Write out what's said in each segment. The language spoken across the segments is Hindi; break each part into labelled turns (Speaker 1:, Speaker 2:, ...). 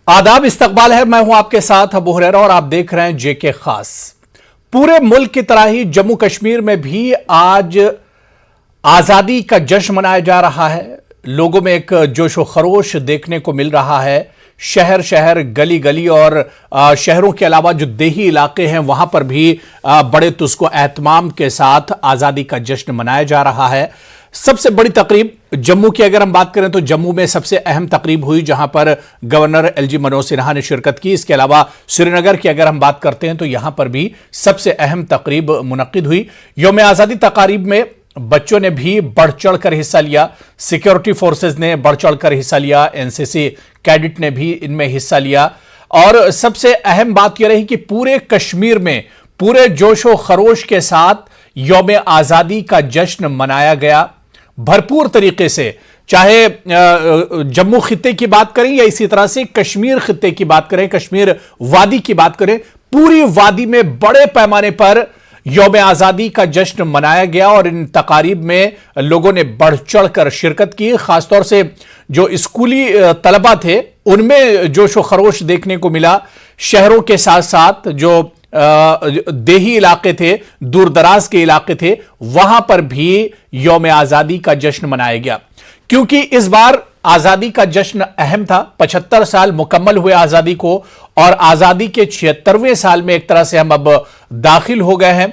Speaker 1: आदाब, इस्तकबाल है। मैं हूं आपके साथ अबू हुरैरा और आप देख रहे हैं जेके खास। पूरे मुल्क की तरह ही जम्मू कश्मीर में भी आज आजादी का जश्न मनाया जा रहा है। लोगों में एक जोशो खरोश देखने को मिल रहा है। शहर शहर, गली गली और शहरों के अलावा जो देही इलाके हैं वहां पर भी बड़े तुस्को एहतमाम के साथ आजादी का जश्न मनाया जा रहा है। सबसे बड़ी तकरीब जम्मू की अगर हम बात करें तो जम्मू में सबसे अहम तकरीब हुई, जहां पर गवर्नर एलजी मनोज सिन्हा ने शिरकत की। इसके अलावा श्रीनगर की अगर हम बात करते हैं तो यहां पर भी सबसे अहम तकरीब मुनक्किद हुई। यौम आजादी तकारीब में बच्चों ने भी बढ़ चढ़ कर हिस्सा लिया, सिक्योरिटी फोर्सेज ने बढ़ चढ़ कर हिस्सा लिया, एनसीसी कैडेट ने भी इनमें हिस्सा लिया। और सबसे अहम बात यह रही कि पूरे कश्मीर में पूरे जोशो खरोश के साथ यौम आजादी का जश्न मनाया गया भरपूर तरीके से। चाहे जम्मू खित्ते की बात करें या इसी तरह से कश्मीर खित्ते की बात करें, कश्मीर वादी की बात करें, पूरी वादी में बड़े पैमाने पर यौम आजादी का जश्न मनाया गया और इन तकारीब में लोगों ने बढ़ चढ़कर शिरकत की। खासतौर से जो स्कूली तलबा थे उनमें जोशो खरोश देखने को मिला। शहरों के साथ साथ जो देही इलाके थे, दूर दराज के इलाके थे, वहां पर भी यौम आजादी का जश्न मनाया गया। क्योंकि इस बार आजादी का जश्न अहम था। 75 साल मुकम्मल हुए आजादी को और आजादी के 76वें साल में एक तरह से हम अब दाखिल हो गए हैं।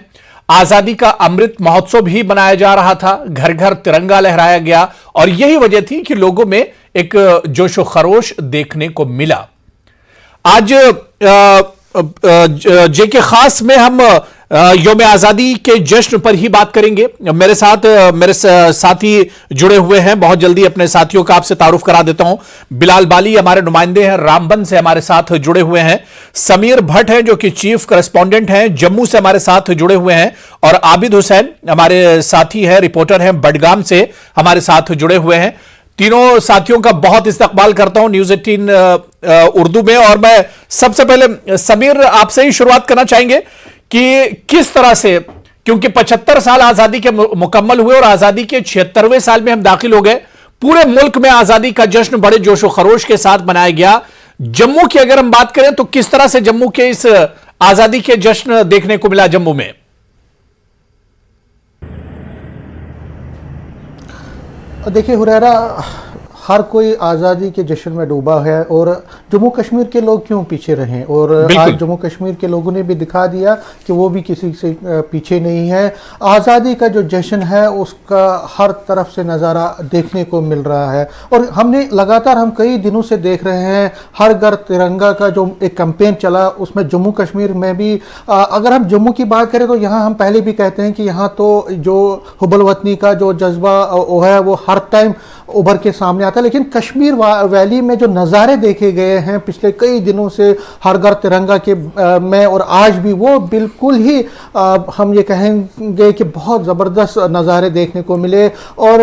Speaker 1: आजादी का अमृत महोत्सव भी मनाया जा रहा था, घर घर तिरंगा लहराया गया और यही वजह थी कि लोगों में एक जोशो खरोश देखने को मिला। आज जेके खास में हम यौम आजादी के जश्न पर ही बात करेंगे। मेरे साथी जुड़े हुए हैं। बहुत जल्दी अपने साथियों का आपसे तारुफ करा देता हूं। बिलाल बाली हमारे नुमाइंदे हैं, रामबन से हमारे साथ जुड़े हुए हैं। समीर भट्ट हैं जो कि चीफ करस्पॉन्डेंट हैं, जम्मू से हमारे साथ जुड़े हुए हैं। और आबिद हुसैन हमारे साथी हैं, रिपोर्टर हैं, बडगाम से हमारे साथ जुड़े हुए हैं। तीनों साथियों का बहुत इस्तकबाल करता हूं न्यूज़ 18 उर्दू में। और मैं सबसे पहले समीर आपसे ही शुरुआत करना चाहेंगे कि किस तरह से, क्योंकि 75 साल आजादी के मुकम्मल हुए और आजादी के 76वें साल में हम दाखिल हो गए, पूरे मुल्क में आजादी का जश्न बड़े जोशो खरोश के साथ मनाया गया। जम्मू की अगर हम बात करें तो किस तरह से जम्मू के इस आजादी के जश्न देखने को मिला जम्मू में?
Speaker 2: देखिए हुरैरा, हर कोई आज़ादी के जश्न में डूबा है और जम्मू कश्मीर के लोग क्यों पीछे रहें। और आज जम्मू कश्मीर के लोगों ने भी दिखा दिया कि वो भी किसी से पीछे नहीं है। आज़ादी का जो जश्न है उसका हर तरफ से नज़ारा देखने को मिल रहा है और हमने लगातार हम कई दिनों से देख रहे हैं हर घर तिरंगा का जो एक कैंपेन चला, उसमें जम्मू कश्मीर में भी अगर हम जम्मू की बात करें तो यहाँ हम पहले भी कहते हैं कि यहाँ तो जो हुब्बुल वतनी का जो जज्बा है वो हर टाइम उभर के सामने आता है। लेकिन कश्मीर वैली में जो नज़ारे देखे गए हैं पिछले कई दिनों से हर घर तिरंगा के में, और आज भी वो बिल्कुल ही हम ये कहेंगे कि बहुत ज़बरदस्त नज़ारे देखने को मिले। और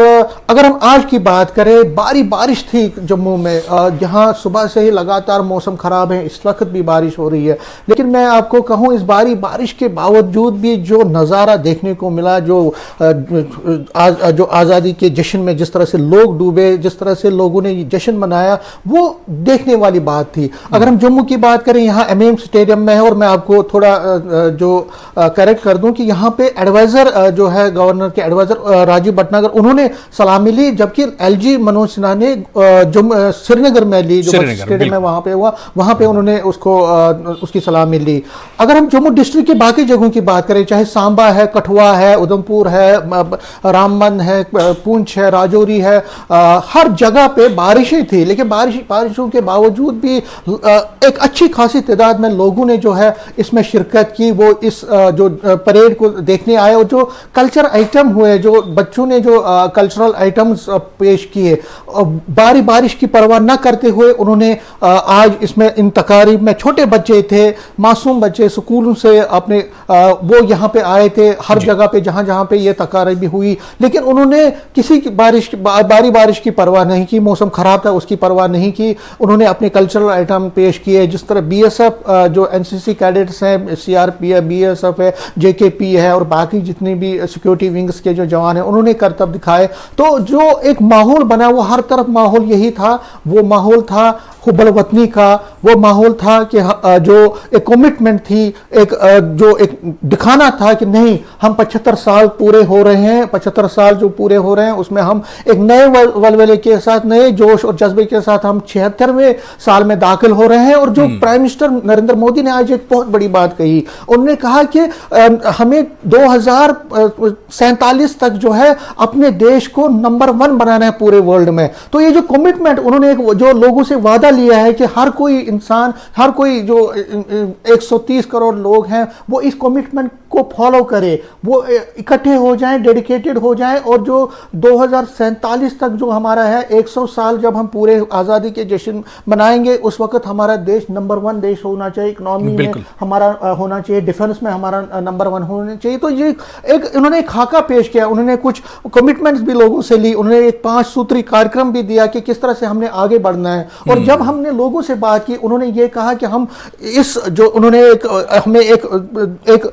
Speaker 2: अगर हम आज की बात करें, बारिश थी जम्मू में, जहाँ सुबह से ही लगातार मौसम ख़राब है, इस वक्त भी बारिश हो रही है। लेकिन मैं आपको कहूँ इस बारिश के बावजूद भी जो नज़ारा देखने को मिला, जो आज़ादी के जश्न में जिस तरह से लोग डूबे, जिस तरह से लोगों ने जश्न मनाया, वो देखने वाली बात थी। अगर हम जम्मू की बात करें, यहाँ एमएएम स्टेडियम में है और मैं आपको थोड़ा जो करेक्ट कर दूं कि यहाँ पे एडवाइजर जो है गवर्नर के एडवाइजर राजीव भटनागर, उन्होंने सलामी ली, जबकि एलजी मनोज सिन्हा ने श्रीनगर में ली, जो स्टेडियम है वहां पे हुआ, वहां पे उन्होंने उसकी सलामी ली। अगर हम जम्मू डिस्ट्रिक्ट की बाकी जगहों की बात करें, चाहे सांबा है, कठुआ है, उधमपुर है, रामबन है, पुंछ है, राजौरी है, हर जगह पे बारिशें थी। लेकिन बारिशों के बावजूद भी एक अच्छी खासी तादाद में लोगों ने जो है इसमें शिरकत की, वो इस जो परेड को देखने आए और जो कल्चर आइटम हुए, जो बच्चों ने जो कल्चरल आइटम्स पेश किए, बारिश की परवाह न करते हुए उन्होंने आज इसमें इन तकारीब में, छोटे बच्चे थे, मासूम बच्चे स्कूलों से अपने वो यहाँ पे आए थे, हर जगह पे जहाँ पे ये तकारीब हुई, लेकिन उन्होंने किसी की बारिश की परवाह नहीं की, मौसम खराब था उसकी परवाह नहीं की। उन्होंने अपने कल्चरल आइटम पेश किए, जिस तरह बीएसएफ जो एनसीसी कैडेट्स हैं, सीआरपी है, बीएसएफ है, जेकेपी है और बाकी जितनी भी सिक्योरिटी विंग्स के जो जवान हैं, उन्होंने करतब दिखाए। तो जो एक माहौल बना, वो हर तरफ माहौल यही था, वो माहौल था हुब्बल वतनी का, वो माहौल था कि जो एक कमिटमेंट थी, जो एक दिखाना था कि नहीं, हम 75 साल पूरे हो रहे हैं, 75 साल जो पूरे हो रहे हैं उसमें हम एक नए वलवले के साथ, नए जोश और जज्बे के साथ हम 76वें साल में दाखिल हो रहे हैं। और जो प्राइम मिनिस्टर नरेंद्र मोदी ने आज एक बहुत बड़ी बात कही, उन्होंने कहा कि हमें 2047 तक जो है अपने देश को नंबर 1 बनाना है पूरे वर्ल्ड में। तो ये जो कमिटमेंट उन्होंने जो लोगों से वादा लिया है कि हर कोई इंसान, हर कोई जो 130 करोड़ लोग हैं, वो इस कमिटमेंट को फॉलो करे, वो इकट्ठे हो जाएं, डेडिकेटेड हो जाएं और जो 2047 तक जो हमारा है 100 साल जब हम पूरे आज़ादी के जश्न मनाएंगे, उस वक्त हमारा देश नंबर 1 देश होना चाहिए, इकोनॉमी में हमारा होना चाहिए, डिफेंस में हमारा नंबर 1 होना चाहिए। तो ये एक इन्होंने एक खाका पेश किया, उन्होंने कुछ कमिटमेंट्स भी लोगों से ली, उन्होंने एक 5 सूत्री कार्यक्रम भी दिया कि किस तरह से हमने आगे बढ़ना है। और जब हमने लोगों से बात की, उन्होंने ये कहा कि हम इस जो उन्होंने हमें एक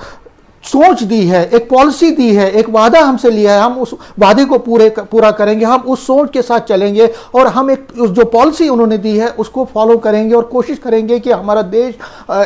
Speaker 2: सोच दी है, एक पॉलिसी दी है, एक वादा हमसे लिया है, हम उस वादे को पूरा करेंगे, हम उस सोच के साथ चलेंगे और हम एक जो पॉलिसी उन्होंने दी है उसको फॉलो करेंगे और कोशिश करेंगे कि हमारा देश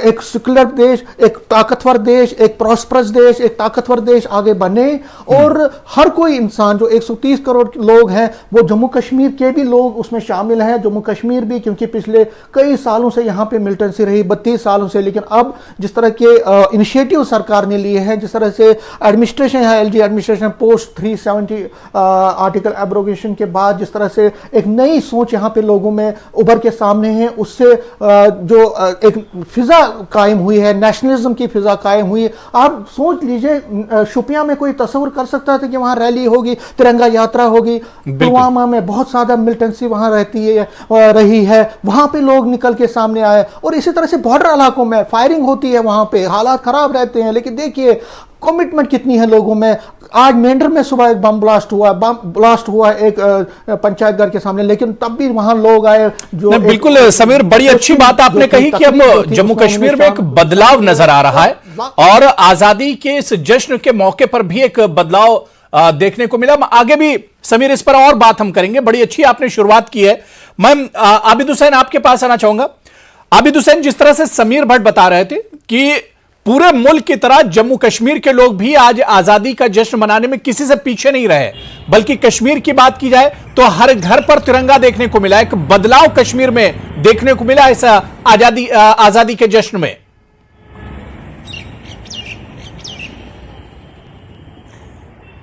Speaker 2: एक सेक्युलर देश, एक ताकतवर देश, एक प्रॉस्परस देश, एक ताकतवर देश आगे बने। और हर कोई इंसान, जो 130 करोड़ लोग हैं, वो जम्मू कश्मीर के भी लोग उसमें शामिल हैं, जम्मू कश्मीर भी, क्योंकि पिछले कई सालों से यहाँ पे मिलिटेंसी रही, 32 सालों से। लेकिन अब जिस तरह के इनिशिएटिव सरकार ने लिए हैं, जिस तरह से एडमिनिस्ट्रेशन है, LG administration post 370 article abrogation के बाद जिस तरह से एक नई सोच यहाँ पे लोगों में उभर के सामने है, उससे जो एक फिजा कायम हुई है, नेशनलिज्म की फिजा कायम हुई है। आप सोच लीजिए, शुपियां में कोई तस्वीर कर सकता था कि वहां रैली होगी, तिरंगा यात्रा होगी। पुलवामा में बहुत ज्यादा मिलिटेंसी वहां रही है, वहां पे लोग निकल के सामने आए। और इसी तरह से बॉर्डर इलाकों में फायरिंग होती है, वहां पे हालात खराब रहते हैं, लेकिन देखिए कमिटमेंट कितनी है लोगों में। आज मेंढर में सुबह एक बम ब्लास्ट हुआ एक पंचायत घर के सामने, लेकिन तब भी वहां लोग आए। जो
Speaker 1: बिल्कुल समीर, बड़ी अच्छी बात आपने कही कि अब जम्मू कश्मीर में एक बदलाव नजर आ रहा है और आजादी के इस जश्न के मौके पर भी एक बदलाव देखने को मिला। आगे भी समीर इस पर और बात हम करेंगे। बड़ी अच्छी आपने शुरुआत की है। मैं आबिद हुसैन आपके पास आना चाहूंगा। आबिद हुसैन, जिस तरह से समीर भट्ट बता रहे थे कि पूरे मुल्क की तरह जम्मू कश्मीर के लोग भी आज आजादी का जश्न मनाने में किसी से पीछे नहीं रहे, बल्कि कश्मीर की बात की जाए तो हर घर पर तिरंगा देखने को मिला। एक बदलाव कश्मीर में देखने को मिला इस आजादी के जश्न में।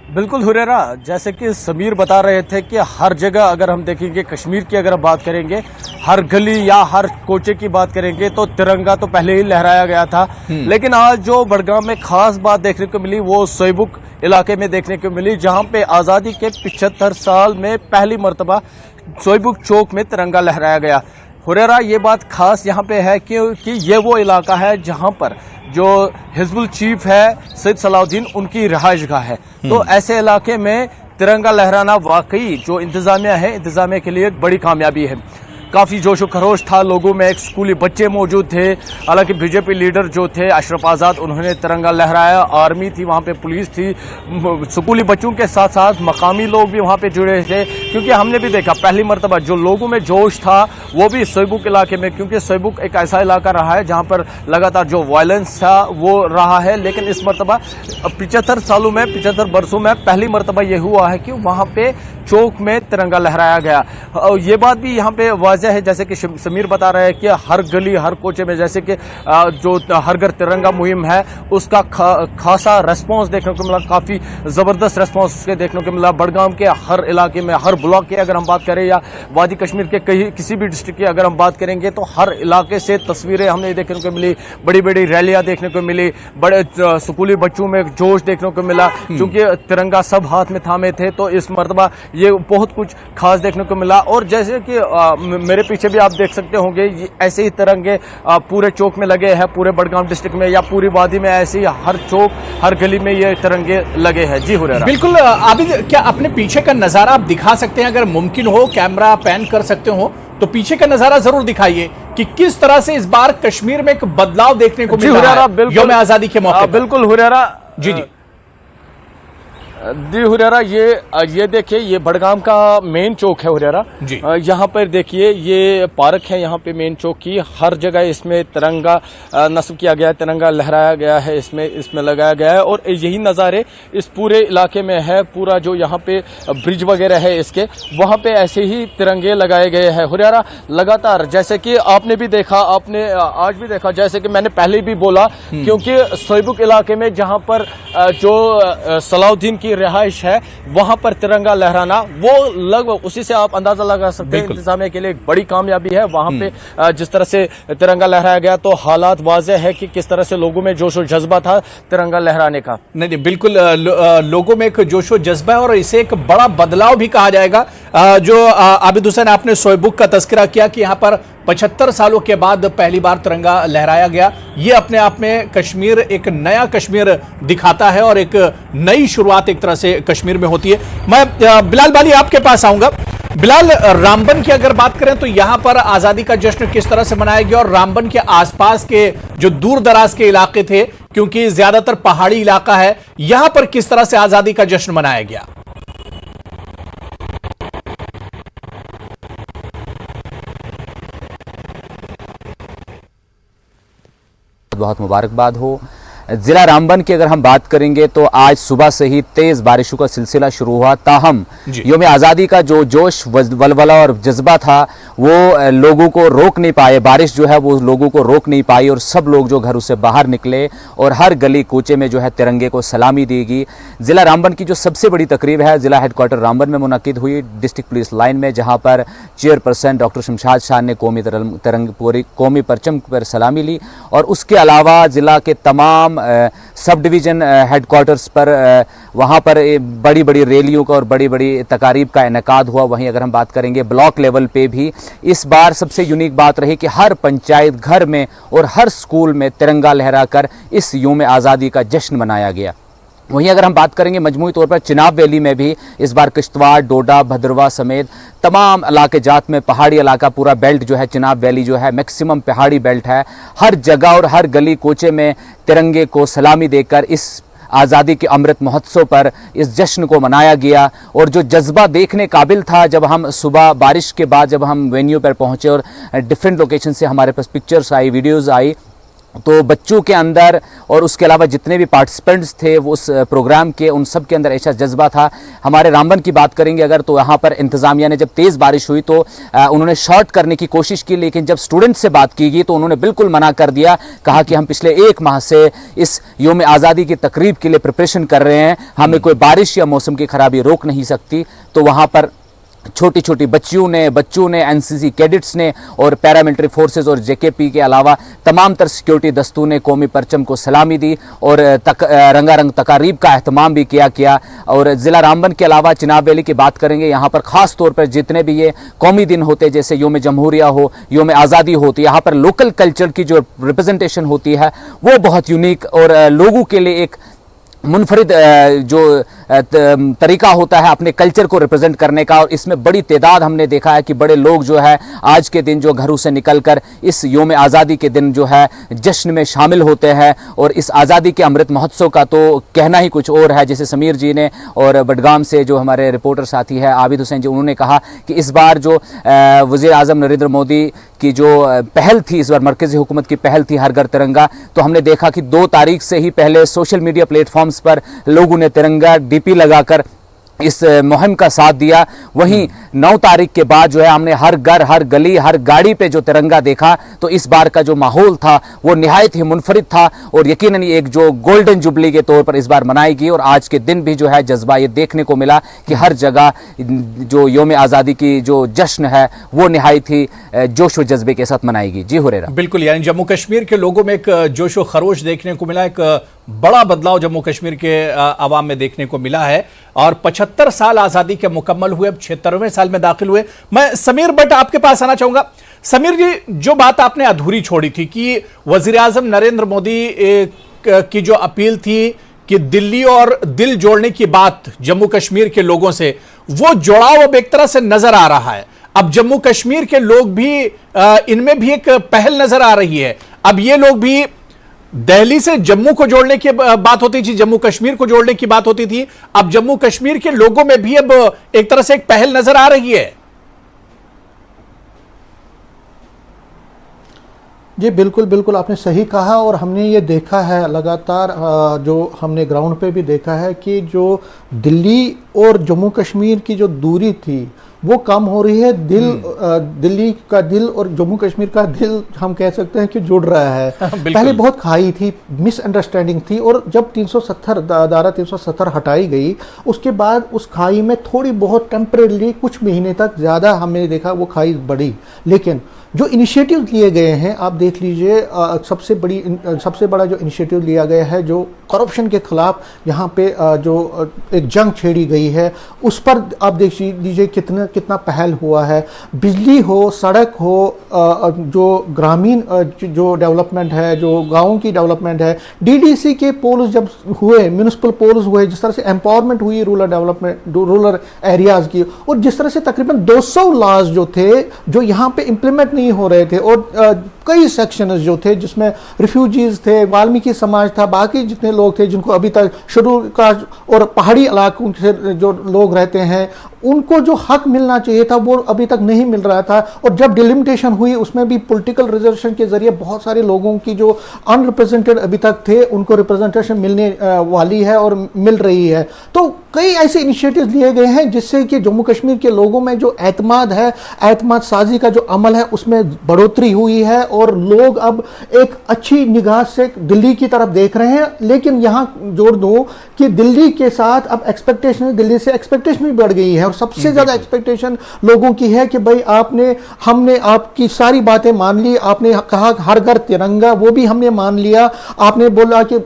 Speaker 3: बिल्कुल हुरैरा, जैसे कि समीर बता रहे थे कि हर जगह अगर हम देखेंगे, कश्मीर की अगर हम बात करेंगे, हर गली या हर कोचे की बात करेंगे तो तिरंगा तो पहले ही लहराया गया था। लेकिन आज जो बड़गाम में खास बात देखने को मिली वो सोईबुक इलाके में देखने को मिली, जहां पे आज़ादी के 75 साल में पहली मर्तबा सोईबुक चौक में तिरंगा लहराया गया। हुरैरा, ये बात खास यहाँ पे है कि ये वो इलाका है जहाँ पर जो हिजबुल चीफ है सैयद सलाउद्दीन, उनकी रिहाइशगाह है। तो ऐसे इलाके में तिरंगा लहराना वाकई जो इंतजामिया है, इंतजामिया के लिए एक बड़ी कामयाबी है। काफ़ी जोशो खरोश था लोगों में, एक स्कूली बच्चे मौजूद थे। हालांकि बीजेपी लीडर जो थे अशरफ आज़ाद, उन्होंने तिरंगा लहराया। आर्मी थी वहाँ पे, पुलिस थी, स्कूली बच्चों के साथ साथ मकामी लोग भी वहाँ पे जुड़े थे। क्योंकि हमने भी देखा पहली मरतबा जो लोगों में जोश था वो भी सोईबुक इलाके में, क्योंकि सोईबुक एक ऐसा इलाका रहा है जहाँ पर लगातार जो वायलेंस था वो रहा है। लेकिन इस मरतबा 75 सालों में, 75 बरसों में पहली मरतबा ये हुआ है कि वहाँ पे चौक में तिरंगा लहराया गया। और ये बात भी यहाँ पे वाज़ह है, जैसे कि समीर बता रहे हैं कि हर गली हर कोचे में, जैसे कि जो हर घर तिरंगा मुहिम है उसका खासा रेस्पॉन्स देखने को मिला, काफ़ी ज़बरदस्त रेस्पॉन्स उसके देखने को मिला। बड़गाम के हर इलाके में, हर ब्लॉक की अगर हम बात करें या वादी कश्मीर के किसी भी डिस्ट्रिक्ट की अगर हम बात करेंगे तो हर इलाके से तस्वीरें हमें देखने को मिली, बड़ी बड़ी रैलियाँ देखने को मिली, बड़े स्कूली बच्चों में जोश देखने को मिला। क्योंकि तिरंगा सब हाथ में थामे थे, तो इस मरतबा ये बहुत कुछ खास देखने को मिला। और जैसे कि मेरे पीछे भी आप देख सकते होंगे, ऐसे ही तिरंगे पूरे चौक में लगे हैं, पूरे बड़गाम डिस्ट्रिक्ट में या पूरी वादी में ऐसे ही हर चौक हर गली में ये तिरंगे लगे हैं। जी हुरैरा,
Speaker 1: बिल्कुल। आबिद, क्या अपने पीछे का नजारा आप दिखा सकते सकते हैं, अगर मुमकिन हो कैमरा पैन कर सकते हो तो पीछे का नजारा जरूर दिखाइए कि किस तरह से इस बार कश्मीर में एक बदलाव देखने को मिल रहा है यौम आजादी के मौके पर।
Speaker 3: बिल्कुल हुरैरा
Speaker 1: जी जी
Speaker 3: जी हुरैरा, ये देखिए, ये बड़गाम का मेन चौक है हुरैरा
Speaker 1: जी।
Speaker 3: यहाँ पर देखिए ये पार्क है, यहाँ पे मेन चौक की हर जगह इसमें तिरंगा नस्ब किया गया है, तिरंगा लहराया गया है, इसमें लगाया गया है और यही नज़ारे इस पूरे इलाके में है। पूरा जो यहाँ पे ब्रिज वगैरह है इसके, वहाँ पे ऐसे ही तिरंगे लगाए गए हैं हुरैरा लगातार। जैसे कि आपने भी देखा, आपने आज भी देखा, जैसे कि मैंने पहले भी बोला, क्योंकि सोईबुक इलाके में जहाँ पर जो सलाउद्दीन की रिहाइश है वहां पर तिरंगा लहराना, वो लगभग उसी से आप अंदाजा लगा सकते हैं इंतजामिया के लिए एक बड़ी कामयाबी है। वहां पे जिस तरह से तिरंगा लहराया गया तो हालात वाज़ेह है कि किस तरह से लोगों में जोश और जज्बा था तिरंगा लहराने का।
Speaker 1: नहीं, बिल्कुल लोगों में एक जोशो जज्बा है और इसे एक बड़ा बदलाव भी कहा जाएगा। जो आबिद हुसैन, आपने सोईबुक का तस्करा किया कि यहाँ पर 75 सालों के बाद पहली बार तिरंगा लहराया गया, ये अपने आप में कश्मीर, एक नया कश्मीर दिखाता है और एक नई शुरुआत एक तरह से कश्मीर में होती है। मैं बिलाल बाली आपके पास आऊंगा। बिलाल, रामबन की अगर बात करें तो यहां पर आजादी का जश्न किस तरह से मनाया गया और रामबन के आसपास के जो दूर दराज के इलाके थे, क्योंकि ज्यादातर पहाड़ी इलाका है, यहां पर किस तरह से आजादी का जश्न मनाया गया?
Speaker 4: बहुत मुबारकबाद हो। जिला रामबन की अगर हम बात करेंगे तो आज सुबह से ही तेज बारिशों का सिलसिला शुरू हुआ, ताहम यौम आज़ादी का जो जोश, वलवला और जज्बा था वो लोगों को रोक नहीं पाए। बारिश जो है वो लोगों को रोक नहीं पाई और सब लोग जो घरों से बाहर निकले और हर गली कूचे में जो है तिरंगे को सलामी दी गई। जिला रामबन की जो सबसे बड़ी तकरीब है जिला हेडक्वार्टर रामबन में मुनक्किद हुई, डिस्ट्रिक्ट पुलिस लाइन में, जहाँ पर चेयरपर्सन डॉक्टर शमशाद शाह ने कौमी परचम पर सलामी ली और उसके अलावा जिला के तमाम सब डिवीज़न हेडक्वार्टर्स पर वहाँ पर बड़ी बड़ी रैलियों का और बड़ी बड़ी तकारीब का इनेकाद हुआ। वहीं अगर हम बात करेंगे ब्लॉक लेवल पे भी इस बार सबसे यूनिक बात रही कि हर पंचायत घर में और हर स्कूल में तिरंगा लहराकर इस यौम आज़ादी का जश्न मनाया गया। वहीं अगर हम बात करेंगे मजमूई तौर पर चिनाब वैली में भी इस बार किश्तवाड़, डोडा, भद्रवा समेत तमाम इलाके जात में पहाड़ी इलाका, पूरा बेल्ट जो है चिनाब वैली जो है मैक्सिमम पहाड़ी बेल्ट है, हर जगह और हर गली कोचे में तिरंगे को सलामी देकर इस आज़ादी के अमृत महोत्सव पर इस जश्न को मनाया गया। और जो जज्बा देखने काबिल था, जब हम सुबह बारिश के बाद जब हम वेन्यू पर पहुँचे और डिफरेंट लोकेशन से हमारे पास पिक्चर्स आई, वीडियोज़ आई, तो बच्चों के अंदर और उसके अलावा जितने भी पार्टिसिपेंट्स थे वो उस प्रोग्राम के, उन सब के अंदर ऐसा जज्बा था। हमारे रामबन की बात करेंगे अगर तो यहाँ पर इंतज़ामिया ने जब तेज़ बारिश हुई तो उन्होंने शॉर्ट करने की कोशिश की, लेकिन जब स्टूडेंट से बात की गई तो उन्होंने बिल्कुल मना कर दिया। कहा कि हम पिछले 1 माह से इस यौम आज़ादी की तकरीब के लिए प्रिपरेशन कर रहे हैं, हमें कोई बारिश या मौसम की खराबी रोक नहीं सकती। तो वहाँ पर छोटी छोटी बच्चों ने एनसीसी कैडेट्स ने और पैरामिलिट्री फोर्सेस और जेकेपी के अलावा तमाम तर सिक्योरिटी दस्तों ने कौमी परचम को सलामी दी और रंगारंग तकारीब का अहतमाम भी किया। और ज़िला रामबन के अलावा चिनाब वैली की बात करेंगे, यहाँ पर ख़ास तौर पर जितने भी ये कौमी दिन होते, जैसे यौम जमहूरिया हो, यौम आज़ादी होती, यहाँ पर लोकल कल्चर की जो रिप्रेजेंटेशन होती है वो बहुत यूनिक और लोगों के लिए एक मुनफरिद जो तरीका होता है अपने कल्चर को रिप्रेजेंट करने का। और इसमें बड़ी तादाद हमने देखा है कि बड़े लोग जो है आज के दिन जो घरों से निकलकर इस यौम आज़ादी के दिन जो है जश्न में शामिल होते हैं। और इस आज़ादी के अमृत महोत्सव का तो कहना ही कुछ और है। जैसे समीर जी ने और बडगाम से जो हमारे रिपोर्टर साथी है आबिद हुसैन जी, उन्होंने कहा कि इस बार जो वज़ीर आज़म नरेंद्र मोदी की जो पहल थी, इस बार मरकज़ी हुकूमत की पहल थी हर घर तिरंगा, तो हमने देखा कि 2 तारीख से ही पहले सोशल मीडिया प्लेटफॉर्म्स पर लोगों ने तिरंगा डीपी लगाकर इस मुहिम का साथ दिया। वहीं 9 तारीख के बाद जो है हमने हर घर, हर गली, हर गाड़ी पे जो तिरंगा देखा, तो इस बार का जो माहौल था वो निहायत ही मुनफरिद था और यकीनन एक जो गोल्डन जुबली के तौर पर इस बार मनाई गई। और आज के दिन भी जो है जज्बा ये देखने को मिला कि हर जगह जो यौम आज़ादी की जो जश्न है वो निहायत ही जोश व जज्बे के साथ मनाएगी। जी हुरैरा,
Speaker 1: बिल्कुल, यानी जम्मू कश्मीर के लोगों में एक जोश व खरोश देखने को मिला, एक बड़ा बदलाव जम्मू कश्मीर के आवाम में देखने को मिला है। और 75 साल आज़ादी के मुकम्मल हुए, अब 76वें साल में दाखिल हुए। मैं समीर भट्ट आपके पास आना चाहूंगा। समीर जी, जो बात आपने अधूरी छोड़ी थी कि वज़ीर आज़म नरेंद्र मोदी की जो अपील थी कि दिल्ली और दिल जोड़ने की बात जम्मू कश्मीर के लोगों से, वो जुड़ाव अब एक तरह से नजर आ रहा है। अब जम्मू कश्मीर के लोग भी इनमें भी एक पहल नजर आ रही है। अब ये लोग भी, दिल्ली से जम्मू को जोड़ने की बात होती थी, जम्मू कश्मीर को जोड़ने की बात होती थी, अब जम्मू कश्मीर के लोगों में भी अब एक तरह से एक पहल नजर आ रही है।
Speaker 2: जी बिल्कुल बिल्कुल, आपने सही कहा। और हमने ये देखा है लगातार, जो हमने ग्राउंड पे भी देखा है कि जो दिल्ली और जम्मू कश्मीर की जो दूरी थी वो कम हो रही है। दिल्ली का दिल और जम्मू कश्मीर का दिल हम कह सकते हैं कि जुड़ रहा है। पहले बहुत खाई थी, मिसअंडरस्टैंडिंग थी, और जब 370 धारा 370 हटाई गई उसके बाद उस खाई में थोड़ी बहुत टेम्परेरी कुछ महीने तक ज़्यादा हमने देखा वो खाई बढ़ी। लेकिन जो इनिशिएटिव लिए गए हैं आप देख लीजिए, सबसे बड़ा जो इनिशिएटिव लिया गया है, जो करप्शन के खिलाफ यहाँ पे जो एक जंग छेड़ी गई है, उस पर आप देख लीजिए कितना पहल हुआ है। बिजली हो, सड़क हो, जो ग्रामीण जो डेवलपमेंट है, जो गाँव की डेवलपमेंट है, डीडीसी के पोल्स जब हुए, म्यूनिसिपल पोल्स हुए, जिस तरह से एम्पावरमेंट हुई रूरल डेवलपमेंट, रूरल एरियाज की, और जिस तरह से तकरीबन 200 लॉज जो थे जो यहाँ पे इम्प्लीमेंट नहीं हो रहे थे, और कई सेक्शंस जो थे जिसमें रिफ्यूजीज थे, वाल्मीकि समाज था, बाकी जितने लोग थे जिनको अभी तक शेड्यूल कास्ट और पहाड़ी इलाकों से जो लोग रहते हैं उनको जो हक मिलना चाहिए था वो अभी तक नहीं मिल रहा था। और जब डिलिमिटेशन हुई उसमें भी पॉलिटिकल रिजर्वेशन के जरिए बहुत सारे लोगों की जो अनरिप्रेजेंटेड अभी तक थे उनको रिप्रेजेंटेशन मिलने वाली है और मिल रही है। तो कई ऐसे इनिशिएटिव लिए गए हैं जिससे कि जम्मू कश्मीर के लोगों में जो एतमाद है, एतमाद साजी का जो अमल है उसमें बढ़ोतरी हुई है, और लोग अब एक अच्छी निगाह से दिल्ली की तरफ देख रहे हैं। लेकिन यहाँ जोड़ दूं कि दिल्ली के साथ अब एक्सपेक्टेशन, दिल्ली से एक्सपेक्टेशन भी बढ़ गई है, और सबसे ज्यादा एक्सपेक्टेशन लोगों की है कि भाई हमने आपकी सारी बातें मान ली। आपने कहा हर घर तिरंगा, वो भी हमने मान लिया। आपने बोला कि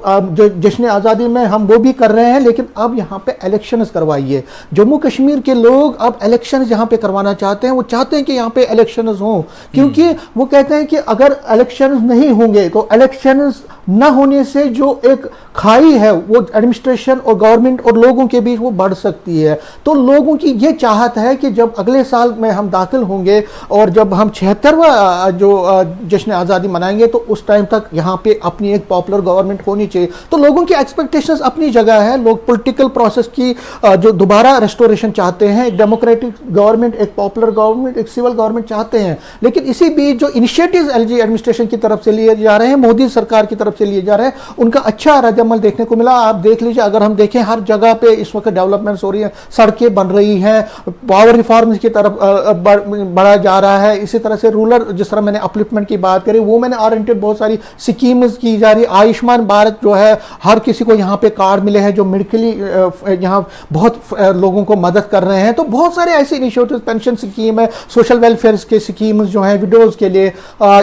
Speaker 2: जश्न आज़ादी में हम वो भी कर रहे हैं, लेकिन अब यहाँ पे इलेक्शंस करवाइए। जम्मू कश्मीर के लोग अब इलेक्शंस यहाँ पे करवाना चाहते हैं। वो चाहते हैं कि यहाँ पे इलेक्शंस हों, क्योंकि वो कहते हैं कि अगर इलेक्शंस नहीं होंगे तो इलेक्शंस न होने से जो एक खाई है वो एडमिनिस्ट्रेशन और गवर्नमेंट और लोगों के बीच वो बढ़ सकती है। तो लोगों की ये चाहत है कि जब अगले साल में हम दाखिल होंगे और जब हम 76वां जो जश्न आज़ादी मनाएंगे तो उस टाइम तक यहाँ पे अपनी एक पॉपुलर गवर्नमेंट होनी चाहिए। तो लोगों की एक्सपेक्टेशंस अपनी जगह है। लोग पॉलिटिकल प्रोसेस की जो दोबारा रेस्टोरेशन चाहते हैं, एक डेमोक्रेटिक गवर्नमेंट, एक पॉपुलर गवर्नमेंट, एक सिविल गवर्नमेंट चाहते हैं। लेकिन इसी बीच जो इनिशिएटिव्स एलजी एडमिनिस्ट्रेशन की तरफ से लिए जा रहे हैं, मोदी सरकार की तरफ से लिए जा रहे हैं, उनका अच्छा रद्द-ए-अमल देखने को मिला। आप देख लीजिए, अगर हम देखें हर जगह पे इस वक्त डेवलपमेंट्स हो रही है, सड़कें बन रही हैं, पावर रिफॉर्म्स की तरफ बढ़ा जा रहा है। इसी तरह से रूरल, जिस तरह मैंने अपलिफ्टमेंट की बात करी, वो मैंने ओरिएंटेड बहुत सारी स्कीम्स की जा रही है। आयुष्मान भारत जो है, हर किसी को यहाँ पे कार्ड मिले हैं जो मेडिकली यहाँ बहुत लोगों को मदद कर रहे हैं। तो बहुत सारे ऐसे इनिशिएटिव, पेंशन स्कीम है, सोशल वेलफेयर के स्कीम्स जो हैं विडोज के लिए,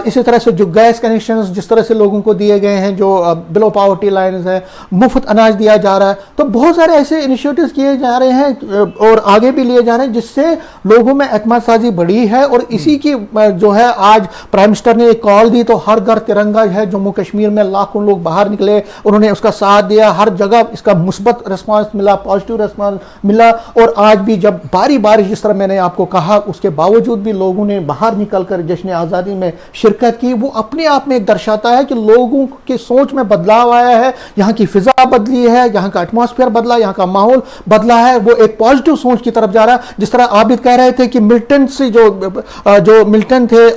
Speaker 2: इसी तरह से जो गैस कनेक्शंस जिस तरह से लोगों को दिए गए हैं, जो बिलो पॉवर्टी लाइन्स है, मुफ्त अनाज दिया जा रहा है। तो बहुत सारे ऐसे इनिशिएटिव्स किए जा रहे हैं और आगे भी लिए जा रहे हैं जिससे लोगों में एतमाद साजी बढ़ी है। और इसी की जो है आज प्राइम मिनिस्टर ने एक कॉल दी तो हर घर तिरंगा है। जम्मू कश्मीर में लाखों लोग बाहर निकले, उन्होंने उसका साथ दिया, हर जगह इसका मुस्बत रिस्पांस मिला, पॉजिटिव रिस्पांस मिला। और आज भी जब बारी बारी जिस तरह मैंने आपको कहा, उसके बावजूद भी लोगों ने बाहर निकलकर जश्न आज़ादी में शिरकत की। वो अपने आप में एक दर्शाता है कि लोगों की सोच में बदलाव आया है, यहाँ की फिजा बदली है, यहाँ का एटमॉस्फेयर बदला, यहाँ का माहौल बदला है। वो एक पॉजिटिव सोच की तरफ जा रहा है। जिस तरह आबिद कह रहे थे कि मिल्टन से जो मिल्टन थे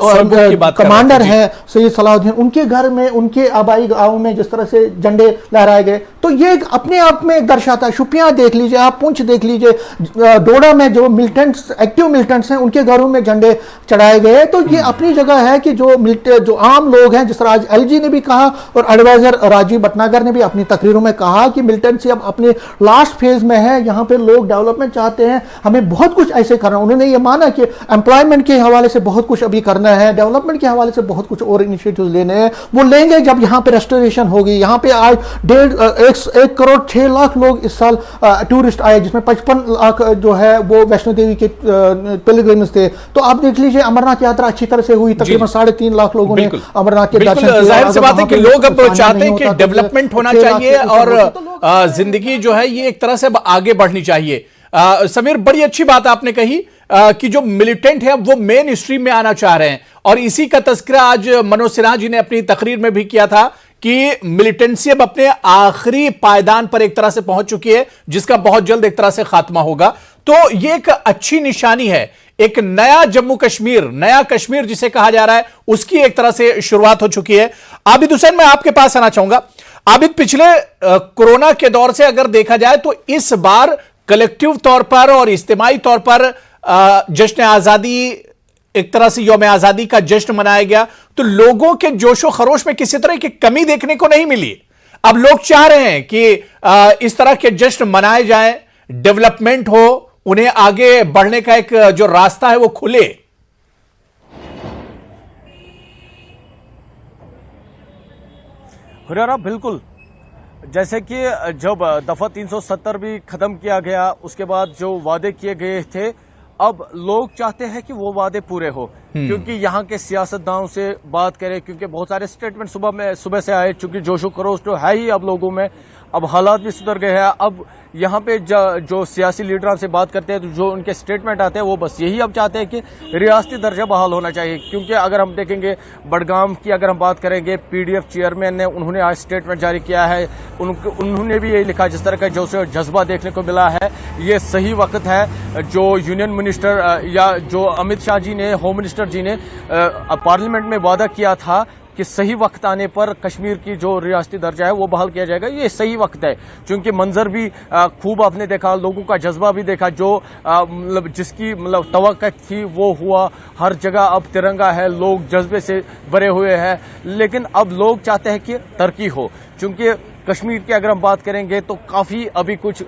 Speaker 2: कमांडर हैं सैयद सलाहुद्दीन, उनके घर में, उनके आबाई गांव में जिस तरह से झंडे लहराए गए, तो ये अपने आप में दर्शाता है। शुपियां देख लीजिए आप, पुंछ देख लीजिए, डोडा में जो मिलिटेंट्स, एक्टिव मिलिटेंट्स हैं, उनके घरों में झंडे चढ़ाए गए। तो ये अपनी जगह है कि जो आम लोग हैं, जिस तरह आज एलजी ने भी कहा और एडवाइजर राजीव भटनागर ने भी अपनी तकरीरों में कहा कि मिलिटेंसी अब अपने लास्ट फेज में है, यहाँ पे लोग डेवलपमेंट चाहते हैं, हमें बहुत कुछ ऐसे करना। उन्होंने ये माना कि एम्प्लॉयमेंट के हवाले से बहुत कुछ अभी करना है, डेवलपमेंट के हवाले से बहुत कुछ और इनिशिएटिव लेने हैं। वो लेंगे जब यहाँ पे रेस्टोरेशन होगी। यहाँ पे आज 1 करोड़ 6 लाख लोग इस साल टूरिस्ट आए, जिसमें 55 लाख जो है वो वैष्णो देवी के पिलग्रिम्स थे। तो आप देख लीजिए, अमरनाथ यात्रा अच्छी तरह से हुई। तकरीबन 3.5 लाख लोगों ने अमरनाथ के दर्शन किए।
Speaker 1: जाहिर सी बात है कि लोग अब चाहते हैं कि डेवलपमेंट होना चाहिए और जिंदगी जो है ये एक तरह से आगे बढ़नी चाहिए। समीर, बड़ी अच्छी बात आपने कही कि जो मिलिटेंट है वो मेन स्ट्रीम में आना चाह रहे हैं, और इसी का तस्करा आज मनोज सिन्हा जी ने अपनी तकरीर में भी किया था कि मिलिटेंसी अब अपने आखिरी पायदान पर एक तरह से पहुंच चुकी है, जिसका बहुत जल्द एक तरह से खात्मा होगा। तो ये एक अच्छी निशानी है, एक नया जम्मू कश्मीर, नया कश्मीर जिसे कहा जा रहा है, उसकी एक तरह से शुरुआत हो चुकी है। आबिद हुसैन, मैं आपके पास आना चाहूंगा। आबिद, पिछले कोरोना के दौर से अगर देखा जाए तो इस बार कलेक्टिव तौर पर और इज्तिमाई तौर पर जश्न आजादी, एक तरह से यौम आजादी का जश्न मनाया गया, तो लोगों के जोशो खरोश में किसी तरह की कमी देखने को नहीं मिली। अब लोग चाह रहे हैं कि इस तरह के जश्न मनाए जाएं, डेवलपमेंट हो, उन्हें आगे बढ़ने का एक जो रास्ता है वो खुले।
Speaker 3: हुरैरा, बिल्कुल, जैसे कि जब दफा 370 भी खत्म किया गया, उसके बाद जो वादे किए गए थे, अब लोग चाहते हैं कि वो वादे पूरे हो, क्योंकि यहाँ के सियासतदानों से बात करें, क्योंकि बहुत सारे स्टेटमेंट सुबह से आए, चूंकि जोशो खरोश तो है ही अब लोगों में, अब हालात भी सुधर गए हैं। अब यहाँ पे जो सियासी लीडरों से बात करते हैं तो जो उनके स्टेटमेंट आते हैं वो बस यही अब चाहते हैं कि रियासती दर्जा बहाल होना चाहिए। क्योंकि अगर हम देखेंगे बडगाम की अगर हम बात करेंगे, पीडीएफ चेयरमैन ने उन्होंने आज स्टेटमेंट जारी किया है, उन्होंने भी यही लिखा, जिस तरह का जो जज्बा देखने को मिला है, ये सही वक्त है। जो यूनियन मिनिस्टर या जो अमित शाह जी ने, होम मिनिस्टर जी ने पार्लियामेंट में वादा किया था कि सही वक्त आने पर कश्मीर की जो रियासती दर्जा है वो बहाल किया जाएगा, ये सही वक्त है। क्योंकि मंजर भी खूब आपने देखा, लोगों का जज्बा भी देखा, जो मतलब जिसकी मतलब तवक्को थी वो हुआ। हर जगह अब तिरंगा है, लोग जज्बे से भरे हुए हैं। लेकिन अब लोग चाहते हैं कि तरक्की हो, क्योंकि कश्मीर की अगर हम बात करेंगे तो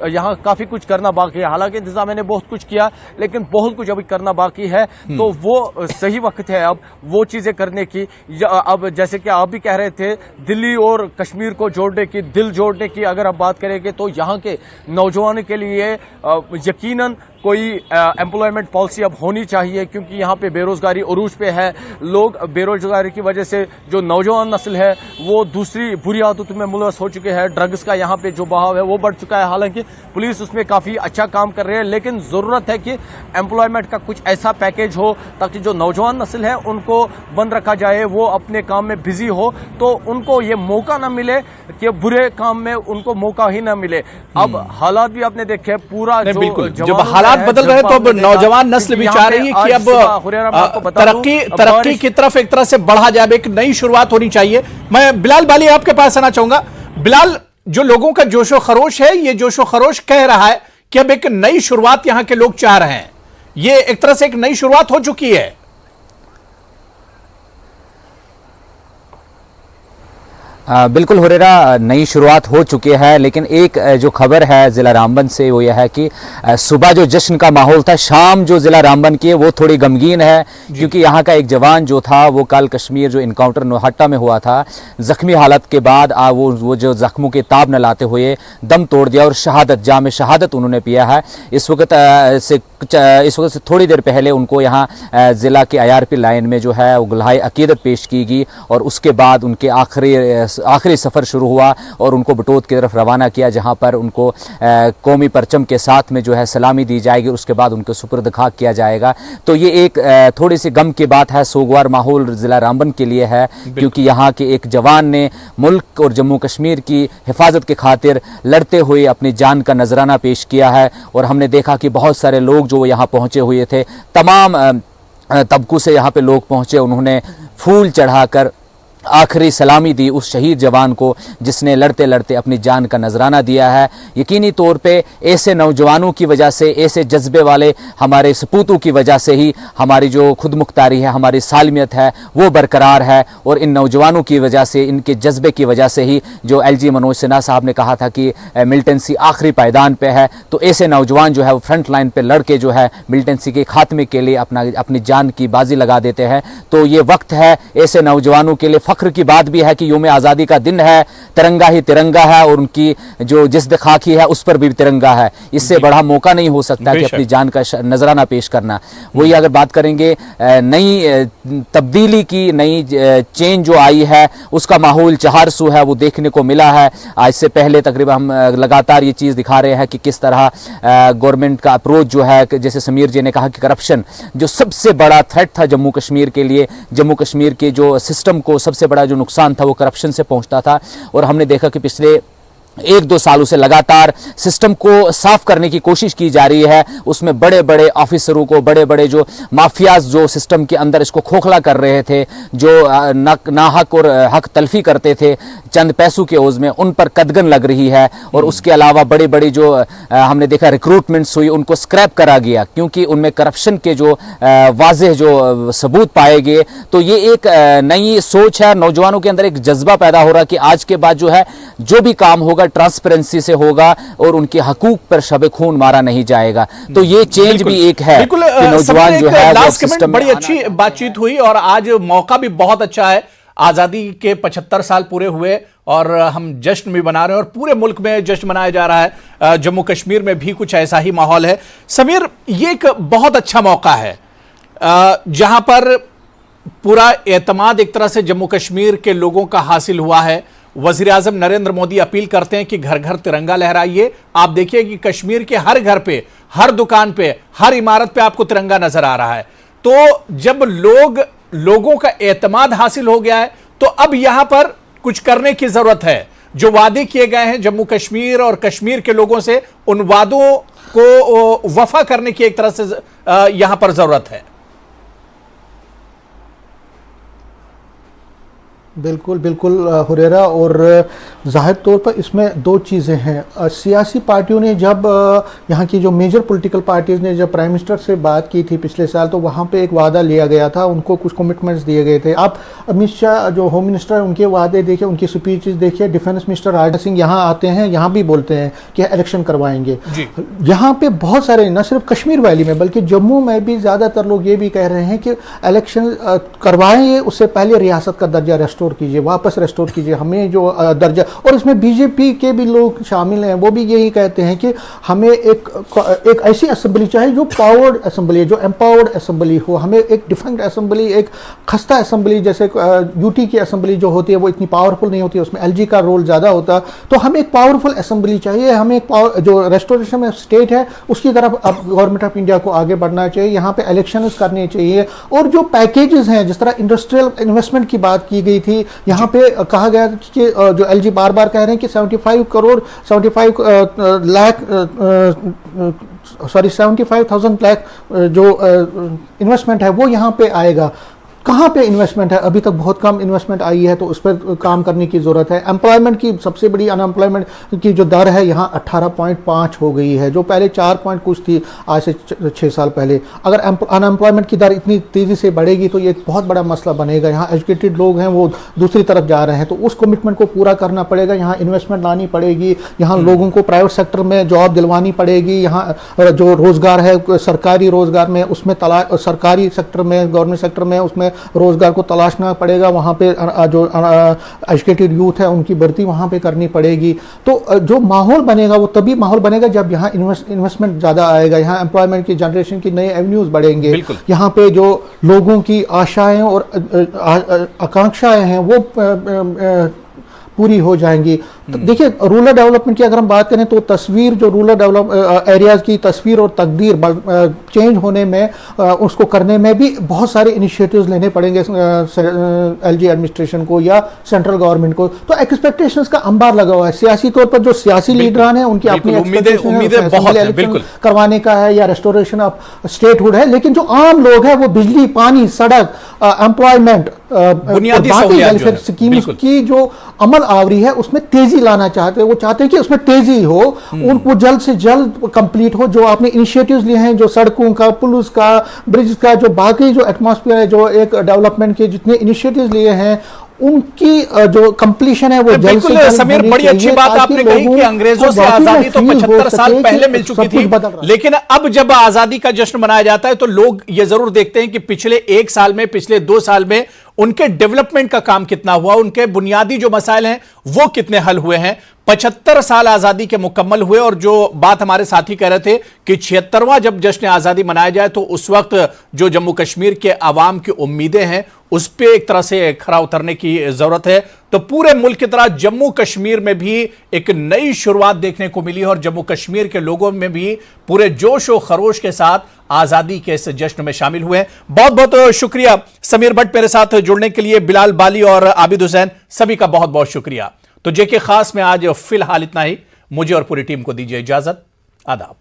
Speaker 3: यहाँ काफी कुछ करना बाकी है। हालांकि इंतजामिया ने बहुत कुछ किया, लेकिन बहुत कुछ अभी करना बाकी है। तो वो सही वक्त है अब वो चीजें करने की। अब जैसे कि आप भी कह रहे थे, दिल्ली और कश्मीर को जोड़ने की, दिल जोड़ने की अगर हम बात करेंगे तो यहाँ के नौजवानों के लिए यकीनन कोई एम्प्लॉयमेंट पॉलिसी अब होनी चाहिए, क्योंकि यहाँ पे बेरोजगारी उरूज पे है। लोग बेरोजगारी की वजह से जो नौजवान नस्ल है वो दूसरी बुरी आदतों में मुलवस हो चुके हैं। ड्रग्स का यहाँ पे जो बहाव है वो बढ़ चुका है। हालांकि पुलिस उसमें काफी अच्छा काम कर रही है, लेकिन जरूरत है कि एम्प्लॉयमेंट का कुछ ऐसा पैकेज हो ताकि जो नौजवान नस्ल है उनको बंद रखा जाए, वो अपने काम में बिजी हो, तो उनको ये मौका न मिले कि बुरे काम में उनको मौका ही न मिले। अब हालात भी आपने देखे, पूरा
Speaker 1: जब हालात बदल रहे तो अब नौजवान नस्ल भी चाह रही है कि अब तरक्की की तरफ एक तरह से बढ़ा जाए, एक नई शुरुआत होनी चाहिए। मैं बिलाल बाली आपके पास आना चाहूंगा। बिलाल, जो लोगों का जोशो खरोश है, ये जोशो खरोश कह रहा है कि अब एक नई शुरुआत यहां के लोग चाह रहे हैं, ये एक तरह से एक नई शुरुआत हो चुकी है।
Speaker 4: बिल्कुल हुरैरा, नई शुरुआत हो चुकी है, लेकिन एक जो खबर है ज़िला रामबन से वो यह है कि सुबह जो जश्न का माहौल था, शाम जो ज़िला रामबन की है वो थोड़ी गमगीन है, क्योंकि यहाँ का एक जवान जो था वो कल कश्मीर जो इनकाउंटर नोहट्टा में हुआ था, जख्मी हालत के बाद वो जो जख्मों के ताब न लाते हुए दम तोड़ दिया और जाम शहादत उन्होंने पिया है। इस वक्त से थोड़ी देर पहले उनको यहाँ ज़िला के IRP लाइन में जो है वो गुल्हाए अकीदत पेश की गई, और उसके बाद उनके आखिरी सफ़र शुरू हुआ और उनको बटोत की तरफ रवाना किया, जहां पर उनको कौमी परचम के साथ में जो है सलामी दी जाएगी, उसके बाद उनको सुपुर्द खाक किया जाएगा। तो ये एक थोड़ी सी गम की बात है, सोगवार माहौल ज़िला रामबन के लिए है, क्योंकि यहाँ के एक जवान ने मुल्क और जम्मू कश्मीर की हिफाजत के खातिर लड़ते हुए अपनी जान का नजराना पेश किया है। और हमने देखा कि बहुत सारे लोग जो यहाँ पहुँचे हुए थे, तमाम तबकों से यहाँ पे लोग पहुँचे, उन्होंने फूल चढ़ाकर आखिरी सलामी दी उस शहीद जवान को जिसने लड़ते लड़ते अपनी जान का नजराना दिया है। यकीनी तौर पे ऐसे नौजवानों की वजह से, ऐसे जज्बे वाले हमारे सपूतों की वजह से ही हमारी जो खुद मुख्तारी है, हमारी सालमियत है वो बरकरार है। और इन नौजवानों की वजह से, इनके जज्बे की वजह से ही जो LG मनोज सिन्हा साहब ने कहा था कि मिलिटेंसी आखिरी पायदान पे है, तो ऐसे नौजवान जो है वो फ्रंट लाइन पर लड़ के जो है मिलिटेंसी के खात्मे के लिए अपनी जान की बाजी लगा देते हैं। तो ये वक्त है ऐसे नौजवानों के लिए फख्र की बात भी है कि योम आज़ादी का दिन है, तिरंगा ही तिरंगा है और उनकी जो जिस्द खाकी है उस पर भी तिरंगा है। इससे बड़ा मौका नहीं हो सकता कि अपनी जान का नजराना पेश करना। वही अगर बात करेंगे नई तब्दीली की, नई चेंज जो आई है उसका माहौल चहारसू है वो देखने को मिला है। आज से पहले तकरीबन हम लगातार ये चीज़ दिखा रहे हैं कि किस तरह गवर्नमेंट का अप्रोच जो है, जैसे समीर जी ने कहा कि करप्शन जो सबसे बड़ा थ्रेट था जम्मू कश्मीर के लिए, जम्मू कश्मीर के जो सिस्टम को सबसे बड़ा जो नुकसान था वो करप्शन से पहुंचता था। और हमने देखा कि पिछले 1-2 सालों से लगातार सिस्टम को साफ करने की कोशिश की जा रही है। उसमें बड़े बड़े ऑफिसरों को, बड़े बड़े जो माफियाज जो सिस्टम के अंदर इसको खोखला कर रहे थे, जो नाहक और हक तलफी करते थे चंद पैसों के ओज़ में, उन पर कदगन लग रही है। और उसके अलावा बड़ी बड़ी जो हमने देखा रिक्रूटमेंट्स हुई उनको स्क्रैप करा गया क्योंकि उनमें करप्शन के जो वाज़ेह जो सबूत पाए गए। तो ये एक नई सोच है, नौजवानों के अंदर एक जज्बा पैदा हो रहा कि आज के बाद जो है जो भी काम होगा ट्रांसपेरेंसी से होगा और उनके हकूक पर शबे खून मारा नहीं जाएगा। तो ये चेंज भी एक है कि नौजवान जो है वो सिस्टम।
Speaker 1: बड़ी अच्छी बातचीत हुई और आज मौका भी बहुत अच्छा है। आजादी के 75 साल पूरे हुए और हम जश्न भी मना रहे हैं और पूरे मुल्क में जश्न मनाया जा रहा है। जम्मू कश्मीर में भी कुछ ऐसा ही माहौल है। समीर, ये एक बहुत अच्छा मौका है जहां पर पूरा एतमाद एक तरह से जम्मू कश्मीर के लोगों का हासिल हुआ है। वजीर आजम नरेंद्र मोदी अपील करते हैं कि घर घर तिरंगा लहराइए। आप देखिए कि कश्मीर के हर घर पे, हर दुकान पे, हर इमारत पे आपको तिरंगा नजर आ रहा है। तो जब लोगों का एतमाद हासिल हो गया है तो अब यहां पर कुछ करने की जरूरत है। जो वादे किए गए हैं जम्मू कश्मीर और कश्मीर के लोगों से, उन वादों को वफा करने की एक तरह से यहां पर जरूरत है।
Speaker 2: बिल्कुल बिल्कुल हुरेरा, और ज़ाहिर तौर पर इसमें 2 चीज़ें हैं। सियासी पार्टियों ने जब यहाँ की जो मेजर पॉलिटिकल पार्टीज़ ने जब प्राइम मिनिस्टर से बात की थी पिछले साल, तो वहाँ पे एक वादा लिया गया था, उनको कुछ कमिटमेंट्स दिए गए थे। आप अमित शाह जो होम मिनिस्टर, उनके वादे देखिए, उनकी स्पीचेस देखिए। डिफेंस मिनिस्टर राजनाथ सिंह यहाँ आते हैं, यहाँ भी बोलते हैं कि इलेक्शन करवाएंगे। यहाँ पे बहुत सारे, न सिर्फ कश्मीर वैली में बल्कि जम्मू में भी ज़्यादातर लोग ये भी कह रहे हैं कि इलेक्शन करवाएंगे, उससे पहले रियासत का दर्जा रेस्टोर कीजिए, वापस रेस्टोर कीजिए हमें जो दर्जा। और इसमें बीजेपी के भी लोग शामिल हैं, वो भी यही कहते हैं कि हमें एक ऐसी असेंबली चाहिए जो पावर्ड असेंबली है, जो एम्पावर्ड असेंबली हो। हमें एक डिफेंक्ट असेंबली, एक खस्ता असेंबली, जैसे यूटी की असेंबली जो होती है वो इतनी पावरफुल नहीं होती, उसमें एलजी का रोल ज़्यादा होता। तो हमें एक पावरफुल असेंबली चाहिए। हमें एक जो रेस्टोरेशन में स्टेट है उसकी तरफ अब गवर्नमेंट ऑफ इंडिया को आगे बढ़ना चाहिए। यहाँ पे इलेक्शन करने चाहिए। और जो पैकेजेस हैं, जिस तरह इंडस्ट्रियल इन्वेस्टमेंट की बात की गई थी, यहाँ पे कहा गया कि जो एलजी बार बार कह रहे हैं कि 75,000 लाख जो इन्वेस्टमेंट है वो यहाँ पे आएगा। कहाँ पे इन्वेस्टमेंट है? अभी तक बहुत कम इन्वेस्टमेंट आई है, तो उस पर काम करने की ज़रूरत है। एम्प्लॉयमेंट की सबसे बड़ी अनएम्प्लॉयमेंट की जो दर है यहाँ 18.5 हो गई है, जो पहले 4 पॉइंट कुछ थी आज से 6 साल पहले। अगर अनएम्प्लॉयमेंट की दर इतनी तेज़ी से बढ़ेगी तो ये एक बहुत बड़ा मसला बनेगा। यहाँ एजुकेटेड लोग हैं वो दूसरी तरफ जा रहे हैं, तो उस कमिटमेंट को पूरा करना पड़ेगा। यहाँ इन्वेस्टमेंट लानी पड़ेगी, यहाँ लोगों को प्राइवेट सेक्टर में जॉब दिलवानी पड़ेगी। यहाँ जो रोज़गार है सरकारी रोज़गार में, उसमें सरकारी सेक्टर में, गवर्नमेंट सेक्टर में, उसमें रोजगार को तलाशना पड़ेगा। वहाँ पे जो एजुकेटेड यूथ है उनकी भर्ती वहाँ पे करनी पड़ेगी। तो जो माहौल बनेगा वो तभी माहौल बनेगा जब यहाँ इन्वेस्टमेंट ज़्यादा आएगा, यहाँ एम्प्लॉयमेंट की जनरेशन की नए एवेन्यूज़ बढ़ेंगे। यहाँ पे जो लोगों की आशाएं और आकांक्षाएं हैं वो पूरी हो जाएंगी। तो देखिए, रूरल डेवलपमेंट की अगर हम बात करें तो तस्वीर, जो रूरल डेवलप एरियाज़ की तस्वीर और तकदीर चेंज होने में, उसको करने में भी बहुत सारे इनिशिएटिव्स लेने पड़ेंगे एलजी एडमिनिस्ट्रेशन को या सेंट्रल गवर्नमेंट को। तो एक्सपेक्टेशंस का अंबार लगा हुआ है। सियासी तौर पर जो सियासी लीडरान हैं उनकी अपनी एक्सपेक्टेशन करवाने का है या रेस्टोरेशन ऑफ स्टेटहुड है, लेकिन जो आम लोग हैं वो बिजली, पानी, सड़क, एम्प्लॉयमेंट,
Speaker 1: बुनियादी
Speaker 2: वेलफेयर स्कीम की जो अमल आवरी है उसमें तेजी लाना चाहते हैं। वो चाहते हैं कि उसमें तेजी हो, उनको जल्द से जल्द कंप्लीट हो। जो आपने इनिशिएटिव्स लिए हैं, जो सड़कों का, पुलिस का, ब्रिज का, जो बाकी जो एटमॉस्फेयर है, जो एक डेवलपमेंट के जितने इनिशिएटिव्स लिए हैं उनकी जो कंप्लीशन है वो जल्द से जल्द।
Speaker 1: समीर, बड़ी अच्छी बात आपने कही कि अंग्रेजों से आजादी तो 75 साल पहले मिल चुकी थी, लेकिन अब जब आजादी का जश्न मनाया जाता है तो लोग ये जरूर देखते हैं कि पिछले 1 साल में, पिछले 2 साल में उनके डेवलपमेंट का काम कितना हुआ, उनके बुनियादी जो मसाइल हैं वो कितने हल हुए हैं। 75 साल आजादी के मुकम्मल हुए और जो बात हमारे साथी कह रहे थे कि 76वां जब जश्न आजादी मनाया जाए तो उस वक्त जो जम्मू कश्मीर के अवाम की उम्मीदें हैं उस पे एक तरह से खरा उतरने की जरूरत है। तो पूरे मुल्क की तरह जम्मू कश्मीर में भी एक नई शुरुआत देखने को मिली और जम्मू कश्मीर के लोगों में भी पूरे जोश और खरोश के साथ आजादी के इस जश्न में शामिल हुए। बहुत बहुत शुक्रिया समीर भट्ट मेरे साथ जुड़ने के लिए, बिलाल बाली और आबिद हुसैन, सभी का बहुत बहुत शुक्रिया। तो जेके खास में आज फिलहाल इतना ही। मुझे और पूरी टीम को दीजिए इजाजत। आदाब।